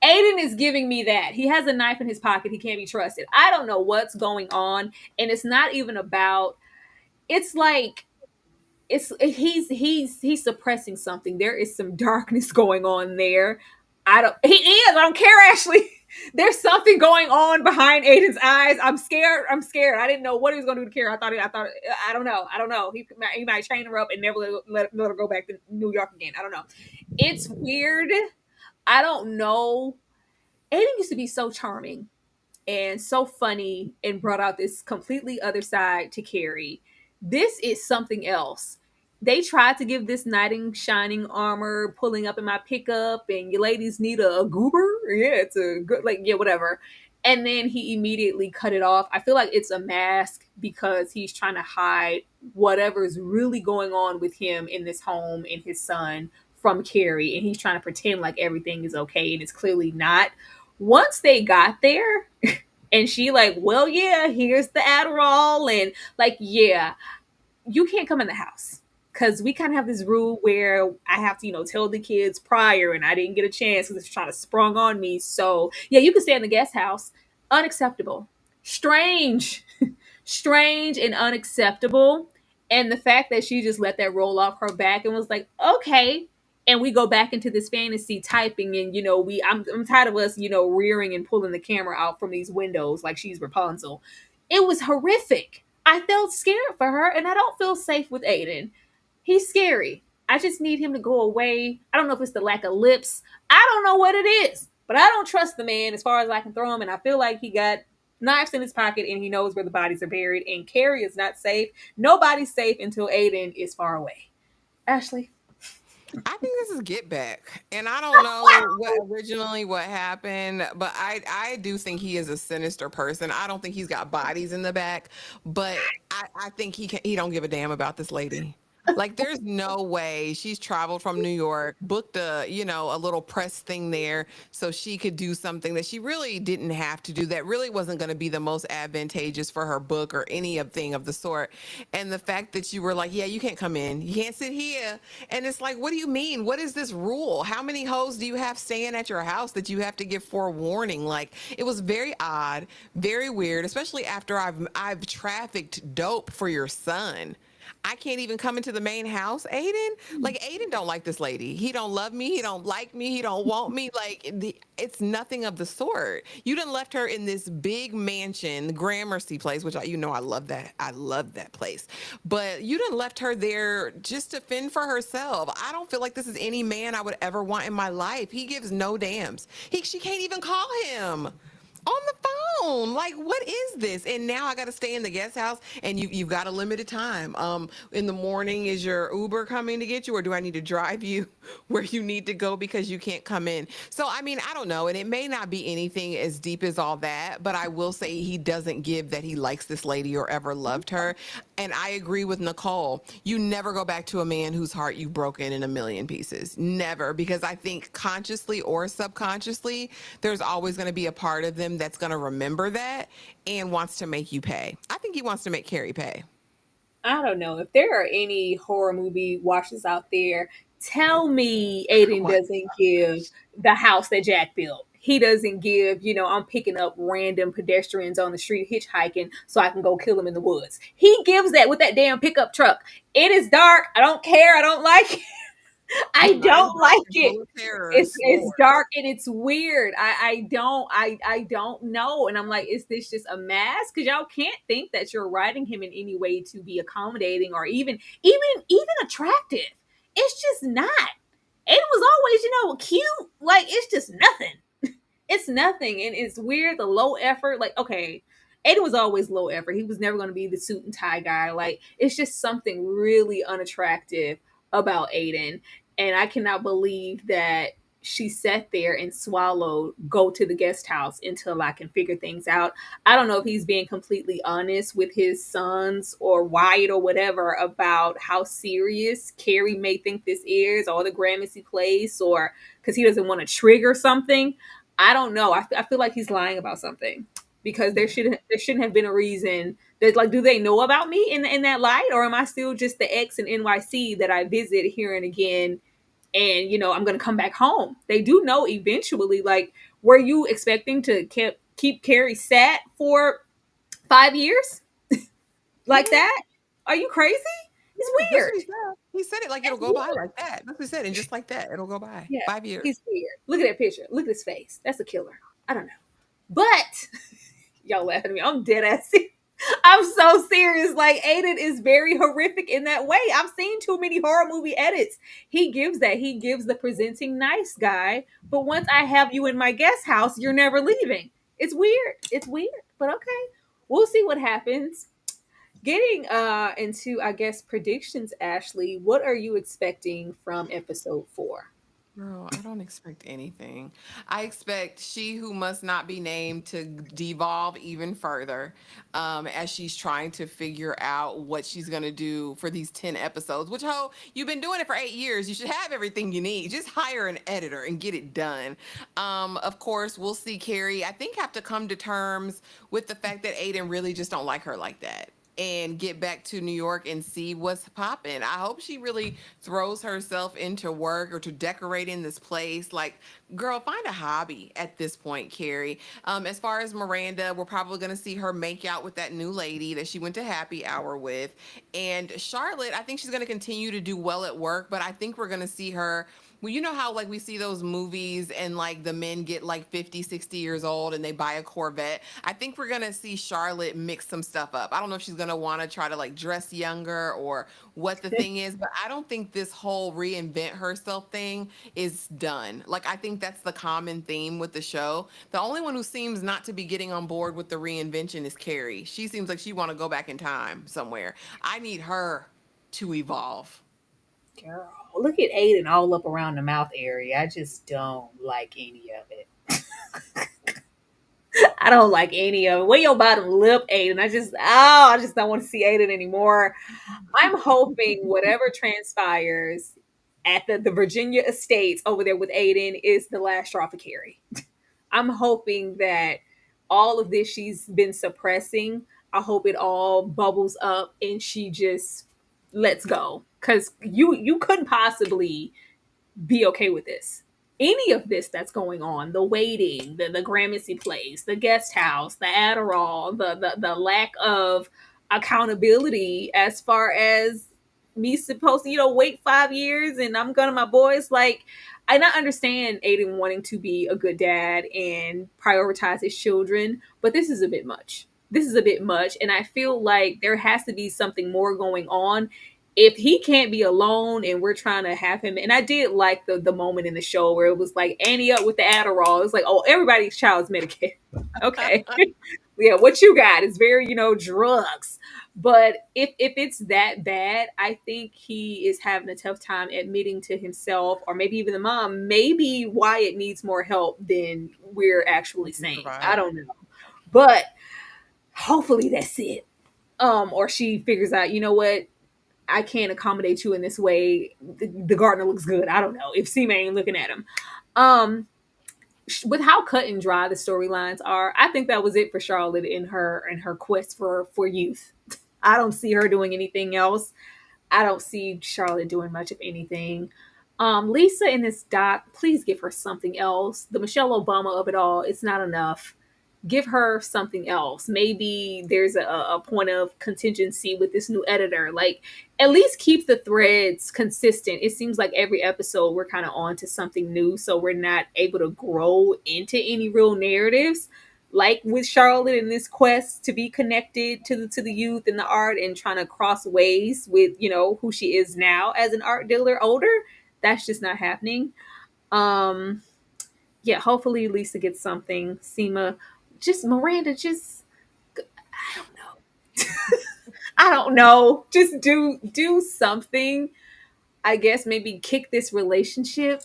Aiden is giving me that. He has a knife in his pocket. He can't be trusted. I don't know what's going on. And it's not even about, it's like, he's suppressing something. There is some darkness going on there. He is. I don't care, Ashley. There's something going on behind Aiden's eyes. I'm scared. I didn't know what he was going to do to Carrie. I don't know. He might chain her up and never let her go back to New York again. I don't know. It's weird. I don't know. Aiden used to be so charming and so funny and brought out this completely other side to Carrie. This is something else. They tried to give this knight in shining armor pulling up in my pickup, and you ladies need a goober. Yeah, it's a good, like, yeah, whatever. And then he immediately cut it off. I feel like it's a mask because he's trying to hide whatever's really going on with him in this home and his son from Carrie. And he's trying to pretend like everything is okay, and it's clearly not. Once they got there, and she like, well, yeah, here's the Adderall, and like, yeah, you can't come in the house because we kind of have this rule where I have to, tell the kids prior, and I didn't get a chance because it's trying to sprung on me. So yeah, you can stay in the guest house. Unacceptable, strange, strange, and unacceptable. And the fact that she just let that roll off her back and was like, okay. And we go back into this fantasy typing, and I'm tired of us, rearing and pulling the camera out from these windows like she's Rapunzel. It was horrific. I felt scared for her, and I don't feel safe with Aiden. He's scary. I just need him to go away. I don't know if it's the lack of lips. I don't know what it is, but I don't trust the man as far as I can throw him, and I feel like he got Knives in his pocket, and he knows where the bodies are buried. And Carrie is not safe. Nobody's safe until Aiden is far away. Ashley. I think this is Get Back, and I don't know what happened, but I do think he is a sinister person. I don't think he's got bodies in the back, but I think he don't give a damn about this lady. Like, there's no way she's traveled from New York, booked a little press thing there so she could do something that she really didn't have to do, that really wasn't going to be the most advantageous for her book or any of thing of the sort. And the fact that you were like, yeah, you can't come in, you can't sit here. And it's like, what do you mean? What is this rule? How many hoes do you have staying at your house that you have to give forewarning? Like, it was very odd, very weird, especially after I've trafficked dope for your son. I can't even come into the main house, Aiden. Like, Aiden don't like this lady. He don't love me. He don't like me. He don't want me. Like, it's nothing of the sort. You done left her in this big mansion, the Gramercy place, which I love that. I love that place. But you done left her there just to fend for herself. I don't feel like this is any man I would ever want in my life. He gives no dams. She can't even call him on the phone. Like, what is this? And now I got to stay in the guest house, and you've got a limited time. In the morning, is your Uber coming to get you, or do I need to drive you where you need to go because you can't come in? So, I mean, I don't know, and it may not be anything as deep as all that, but I will say he doesn't give that he likes this lady or ever loved her. And I agree with Nicole. You never go back to a man whose heart you've broken in a million pieces. Never, because I think consciously or subconsciously, there's always going to be a part of them that's going to remember that and wants to make you pay. I think he wants to make Carrie pay. I don't know if there are any horror movie watchers out there. Tell me Aiden What? doesn't give the house that Jack built. He doesn't give, I'm picking up random pedestrians on the street hitchhiking so I can go kill them in the woods. He gives that with that damn pickup truck. It is dark. I don't care. I don't like it. I Mine's don't dark like and it. full of It's terrors, it's Lord. dark and it's weird. I don't know. And I'm like, is this just a mask? Because y'all can't think that you're writing him in any way to be accommodating or even attractive. It's just not. It was always, cute. Like, it's just nothing. It's nothing. And it's weird, the low effort. Like, okay, Aiden was always low effort. He was never going to be the suit and tie guy. Like, it's just something really unattractive about Aiden. And I cannot believe that she sat there and swallowed go to the guest house until I can figure things out. I don't know if he's being completely honest with his sons or Wyatt or whatever about how serious Carrie may think this is, or the Gramercy place, or because he doesn't want to trigger something. I don't know. I feel like he's lying about something because there shouldn't have been a reason. There's like, do they know about me in that light, or am I still just the ex in NYC that I visit here and again? And I'm gonna come back home. They do know eventually. Like, were you expecting to keep Carrie sat for 5 years like Yeah. that? Are you crazy? It's Yeah, that's weird. what he said. He said it like it'll It's go by weird. like that. That's what he said. And just like that, it'll go by. Yeah, 5 years. he's weird. Look at that picture. Look at his face. That's a killer. I don't know. But y'all laughing at me. I'm dead ass. I'm so serious. Like, Aiden is very horrific in that way. I've seen too many horror movie edits. He gives that. He gives the presenting nice guy. But once I have you in my guest house, you're never leaving. It's weird. It's weird. But okay. We'll see what happens. Getting into, I guess, predictions, Ashley, what are you expecting from episode 4? Girl, I don't expect anything. I expect she who must not be named to devolve even further, as she's trying to figure out what she's going to do for these 10 episodes, which, you've been doing it for 8 years. You should have everything you need. Just hire an editor and get it done. Of course, we'll see Carrie, I think, have to come to terms with the fact that Aiden really just don't like her like that, and get back to New York and see what's popping. I hope she really throws herself into work or to decorating this place. Like, girl, find a hobby at this point, Carrie. As far as Miranda, we're probably going to see her make out with that new lady that she went to happy hour with. And Charlotte, I think she's going to continue to do well at work, but I think we're going to see her Well, you know how like we see those movies and like the men get like 50, 60 years old and they buy a Corvette. I think we're going to see Charlotte mix some stuff up. I don't know if she's going to want to try to like dress younger or what the thing is, but I don't think this whole reinvent herself thing is done. Like I think that's the common theme with the show. The only one who seems not to be getting on board with the reinvention is Carrie. She seems like she want to go back in time somewhere. I need her to evolve. Girl, look at Aiden all up around the mouth area. I just don't like any of it. I don't like any of it. Where your bottom lip, Aiden? I just don't want to see Aiden anymore. I'm hoping whatever transpires at the Virginia estates over there with Aiden is the last straw for Carrie. I'm hoping that all of this she's been suppressing, I hope it all bubbles up and she just lets go. Cause you couldn't possibly be okay with this. Any of this that's going on, the waiting, the Gramercy place, the guest house, the Adderall, the lack of accountability as far as me supposed to, wait 5 years and I'm gonna my boys. Like, I not understand Aiden wanting to be a good dad and prioritize his children, but this is a bit much. This is a bit much, and I feel like there has to be something more going on if he can't be alone and we're trying to have him. And I did like the moment in the show where it was like Annie up with the Adderall. It's like, oh, everybody's child's medicated. Okay. Yeah, what you got is very, drugs. But if it's that bad, I think he is having a tough time admitting to himself, or maybe even the mom, maybe Wyatt needs more help than we're actually saying. I Provide. don't know. But hopefully that's it. Or she figures out, you know what, I can't accommodate you in this way. The gardener looks good. I don't know if Seema ain't looking at him. Um, with how cut and dry the storylines are, I think that was it for Charlotte in her quest for youth. I don't see her doing anything else. I don't see Charlotte doing much of anything. Lisa in this doc, please give her something else. The Michelle Obama of it all, it's not enough. Give her something else. Maybe there's a point of contingency with this new editor. Like, at least keep the threads consistent. It seems like every episode we're kind of on to something new, so we're not able to grow into any real narratives. Like with Charlotte in this quest to be connected to the youth and the art and trying to cross ways with, who she is now as an art dealer older. That's just not happening. Um, yeah, hopefully Lisa gets something. Seema, just Miranda, just I don't know. I don't know. Just do something. I guess maybe kick this relationship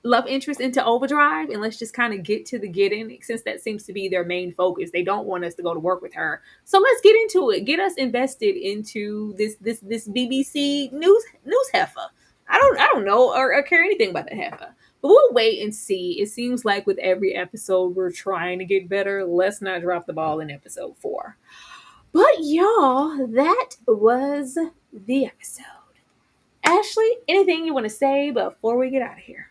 love interest into overdrive and let's just kind of get to the getting, since that seems to be their main focus. They don't want us to go to work with her. So let's get into it. Get us invested into this BBC news heifer. I don't know or care anything about that heifer. But we'll wait and see. It seems like with every episode we're trying to get better. Let's not drop the ball in episode 4. But y'all, that was the episode. Ashley, anything you want to say before we get out of here?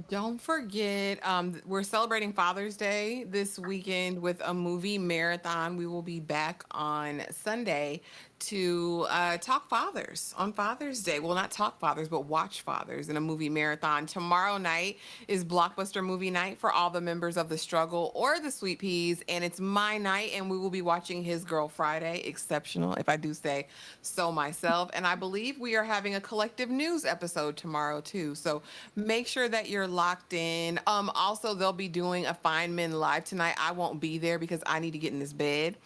Don't forget, we're celebrating Father's Day this weekend with a movie marathon. We will be back on Sunday to talk fathers on Father's Day. Well, not talk fathers, but watch fathers in a movie marathon. Tomorrow night is Blockbuster movie night for all the members of the Struggle or the Sweet Peas, and it's my night, and we will be watching His Girl Friday. Exceptional, if I do say so myself. And I believe we are having a collective news episode tomorrow too. So make sure that you're locked in. Also, they'll be doing a Feynman live tonight. I won't be there because I need to get in this bed.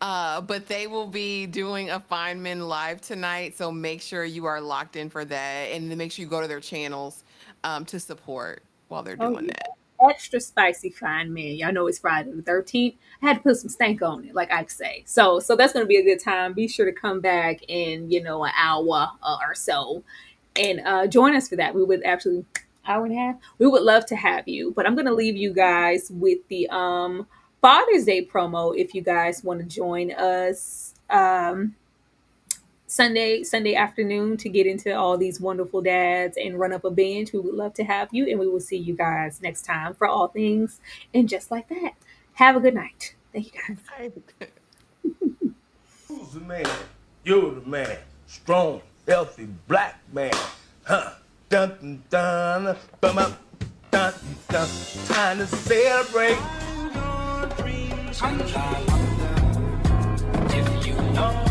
But they will be doing a Feynman live tonight. So make sure you are locked in for that. And then make sure you go to their channels to support while they're Oh doing yeah. that. Extra spicy fine man. Y'all know it's Friday the 13th. I had to put some stank on it, like I say. So that's gonna be a good time. Be sure to come back in, an hour or so and join us for that. We would actually hour and a half. We would love to have you. But I'm gonna leave you guys with the Father's Day promo if you guys want to join us. Sunday afternoon to get into all these wonderful dads and run up a binge. We would love to have you, and we will see you guys next time for all things. And just like that, have a good night. Thank you guys. Who's the man? You're the man. Strong, healthy, black man. Huh? dun dun bum up dun dun. Time to celebrate. Your dreams, if you know.